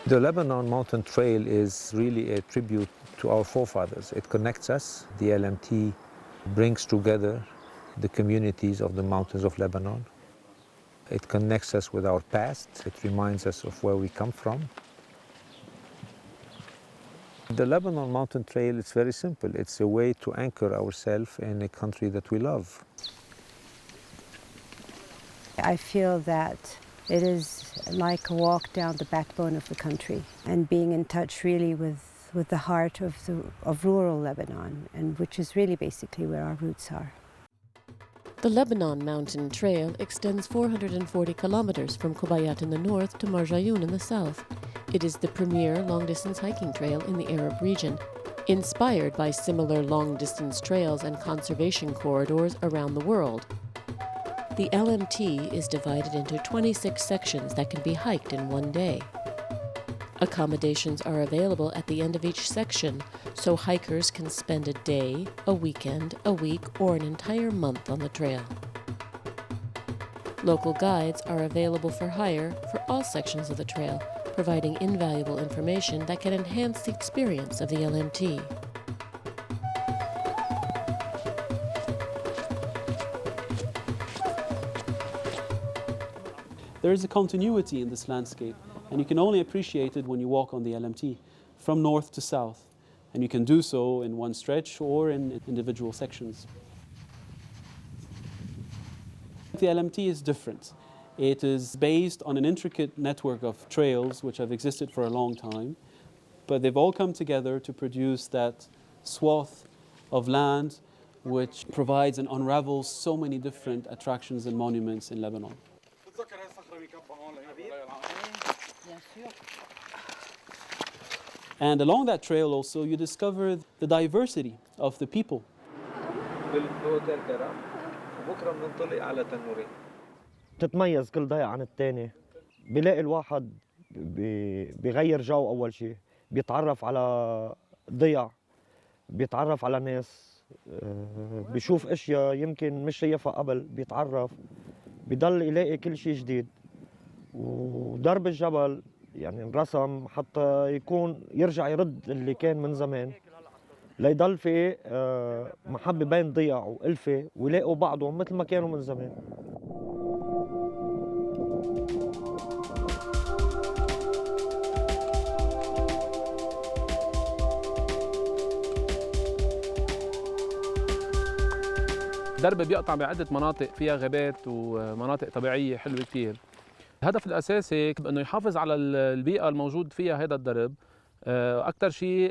The Lebanon Mountain Trail is really a tribute to our forefathers. It connects us. The LMT brings together the communities of the mountains of Lebanon. It connects us with our past. It reminds us of where we come from. The Lebanon Mountain Trail is very simple. It's a way to anchor ourselves in a country that we love. I feel that it is like a walk down the backbone of the country and being in touch really with the heart of rural Lebanon, and which is really basically where our roots are. The Lebanon Mountain Trail extends 440 kilometers from Kobayat in the north to Marjayoun in the south. It is the premier long-distance hiking trail in the Arab region, inspired by similar long-distance trails and conservation corridors around the world. The LMT is divided into 26 sections that can be hiked in one day. Accommodations are available at the end of each section, so hikers can spend a day, a weekend, a week, or an entire month on the trail. Local guides are available for hire for all sections of the trail, providing invaluable information that can enhance the experience of the LMT. There is a continuity in this landscape, and you can only appreciate it when you walk on the LMT from north to south. And you can do so in one stretch or in individual sections. The LMT is different. It is based on an intricate network of trails which have existed for a long time, but they've all come together to produce that swath of land which provides and unravels so many different attractions and monuments in Lebanon. And along that trail also you discover the diversity of the people. تتميز كل ضيعة عن الثاني. بيلاقي الواحد بيغير جو أول شيء، بيتعرف على ضيع، بيتعرف على ناس، بيشوف أشياء يمكن مش شايفها قبل، بيتعرف، بيضل يلاقي كل شيء جديد. ودرب الجبل يعني انرسم حتى يرجع يرد اللي كان من زمان، ليضل في محبة بين ضيع وألفة ويلاقوا بعضهم مثل ما كانوا من زمان. درب بيقطع بعدة مناطق فيها غابات ومناطق طبيعية حلوة كتير. الهدف الأساسي إنه يحافظ على البيئة الموجود فيها هذا الدرب، أكثر شيء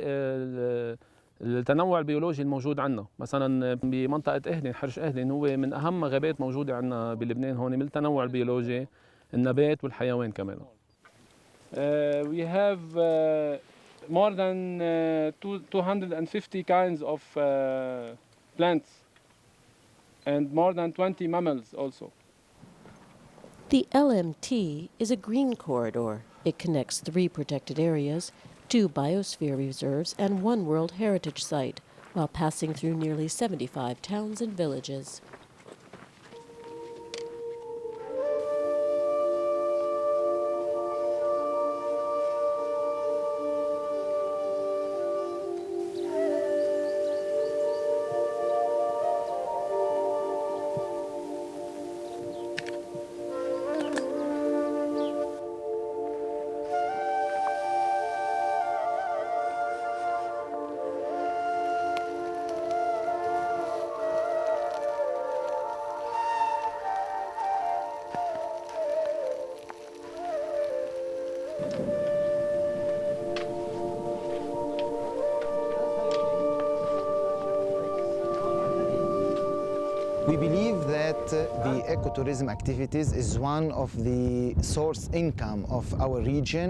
التنوع البيولوجي الموجود عندنا. مثلا بمنطقة أهلين، حرش أهلين هو من أهم غابات موجودة عندنا بلبنان هون من التنوع البيولوجي، النبات والحيوان كمان. We have more than 250 kinds of plants and more than 20 mammals also. The LMT is a green corridor. It connects 3 protected areas, 2 biosphere reserves, and 1 World Heritage Site, while passing through nearly 75 towns and villages. We believe that the ecotourism activities is one of the source income of our region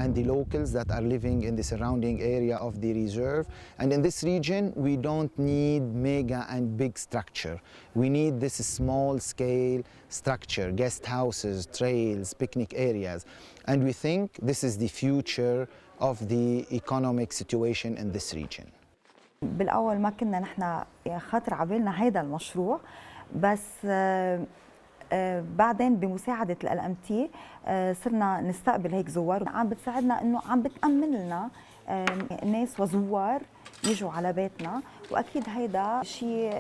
and the locals that are living in the surrounding area of the reserve. And in this region, we don't need mega and big structure. We need this small scale structure, guest houses, trails, picnic areas. And we think this is the future of the economic situation in this region. بالأول ما كنا نحن خاطر عبالنا هيدا المشروع، بس بعدين بمساعدة ال LMT صرنا نستقبل هيك زوار، عم بتساعدنا إنه عم بتأمن لنا ناس وزوار يجوا على بيتنا، وأكيد هيدا شيء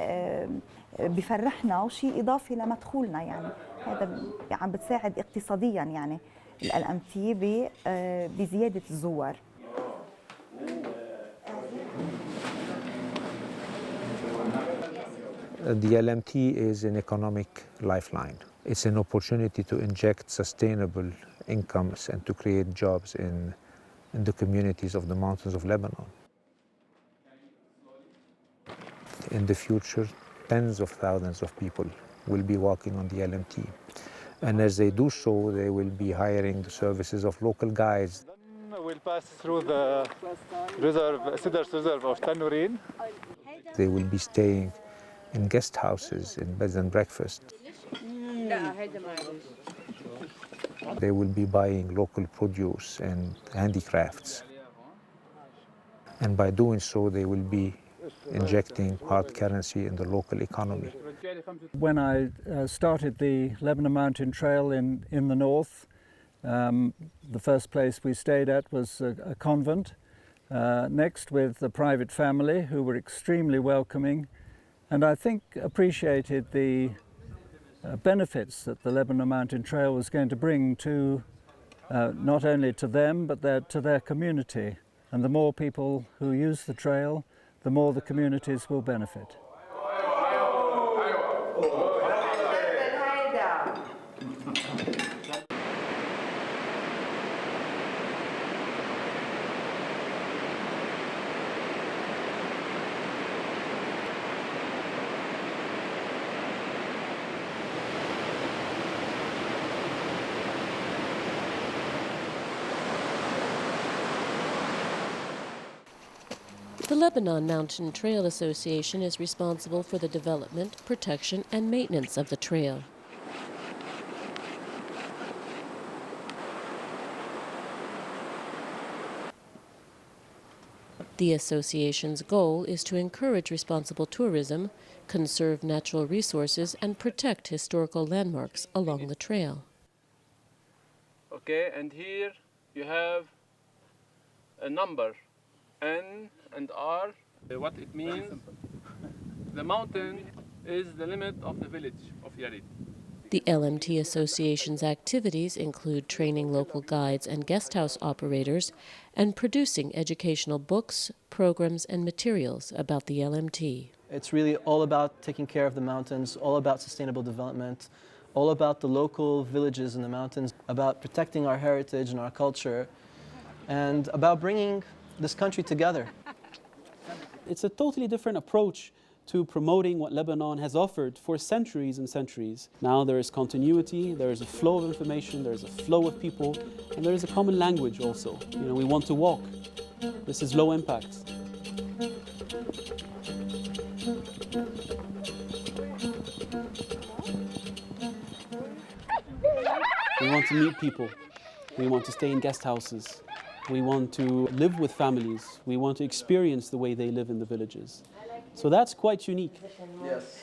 بفرحنا وشيء إضافي لمدخولنا. يعني هذا عم بتساعد اقتصاديا يعني ال LMT بزيادة الزوار. The LMT is an economic lifeline. It's an opportunity to inject sustainable incomes and to create jobs in the communities of the mountains of Lebanon. In the future, tens of thousands of people will be walking on the LMT. And as they do so, they will be hiring the services of local guides. Then we'll pass through the reserve, Cedars Reserve of Tanourin. They will be staying in guest houses, in beds and breakfasts. They will be buying local produce and handicrafts. And by doing so, they will be injecting hard currency in the local economy. When I started the Lebanon Mountain Trail in the north, the first place we stayed at was a convent, next with a private family who were extremely welcoming, and I think appreciated the benefits that the Lebanon Mountain Trail was going to bring to not only to them but to their community. And the more people who use the trail, the more the communities will benefit. The Lebanon Mountain Trail Association is responsible for the development, protection, and maintenance of the trail. The association's goal is to encourage responsible tourism, conserve natural resources, and protect historical landmarks along the trail. Okay, and here you have a number, N and R. What it means, the mountain is the limit of the village of Yarid. The LMT Association's activities include training local guides and guesthouse operators and producing educational books, programs, and materials about the LMT. It's really all about taking care of the mountains, all about sustainable development, all about the local villages in the mountains, about protecting our heritage and our culture, and about bringing this country together. It's a totally different approach to promoting what Lebanon has offered for centuries and centuries. Now there is continuity, there is a flow of information, there is a flow of people, and there is a common language also. You know, we want to walk. This is low impact. We want to meet people. We want to stay in guest houses. We want to live with families. We want to experience the way they live in the villages. So that's quite unique. Yes.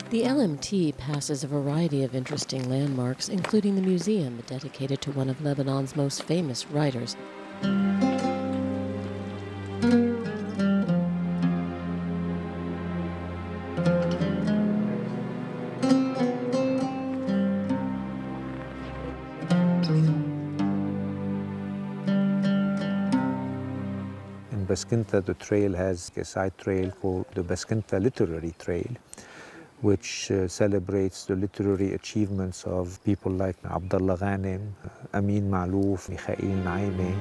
The LMT passes a variety of interesting landmarks, including the museum dedicated to one of Lebanon's most famous writers. In Baskinta, the trail has a side trail called the Baskinta Literary Trail, which celebrates the literary achievements of people like Abdullah Ghanem, Amin Malouf, Mikhail Naimi.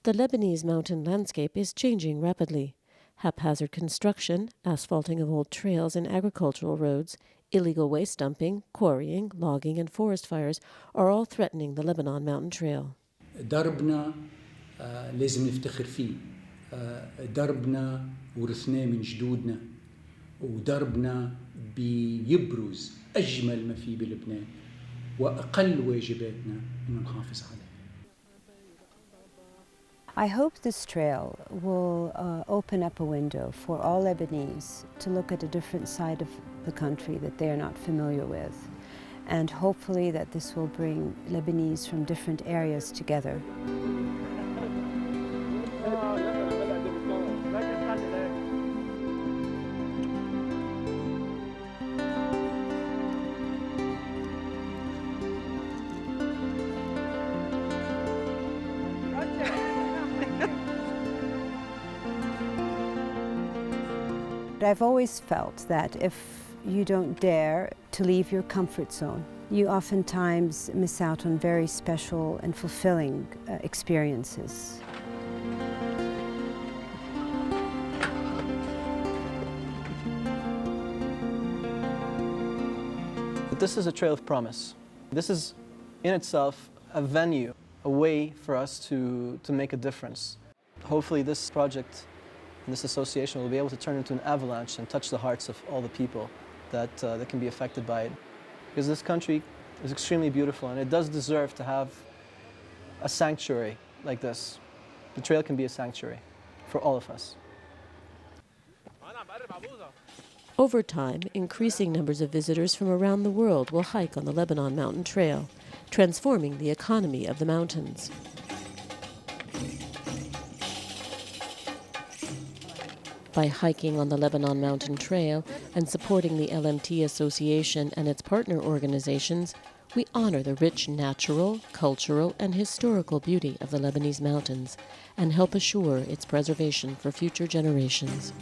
The Lebanese mountain landscape is changing rapidly. Haphazard construction, asphalting of old trails and agricultural roads, illegal waste dumping, quarrying, logging, and forest fires are all threatening the Lebanon Mountain Trail. دربنا لازم نفتخر فيه. دربنا ورثناه من جدودنا ودربنا بيبرز أجمل ما في بلبنان وأقل واجباتنا إنه نحافظ عليه. I hope this trail will open up a window for all Lebanese to look at a different side of the country that they are not familiar with. And hopefully that this will bring Lebanese from different areas together. I've always felt that if you don't dare to leave your comfort zone, you oftentimes miss out on very special and fulfilling experiences. This is a trail of promise. This is in itself a venue, a way for us to make a difference. Hopefully this project and this association will be able to turn into an avalanche and touch the hearts of all the people that can be affected by it. Because this country is extremely beautiful and it does deserve to have a sanctuary like this. The trail can be a sanctuary for all of us. Over time, increasing numbers of visitors from around the world will hike on the Lebanon Mountain Trail, transforming the economy of the mountains. By hiking on the Lebanon Mountain Trail and supporting the LMT Association and its partner organizations, we honor the rich natural, cultural, and historical beauty of the Lebanese mountains and help assure its preservation for future generations.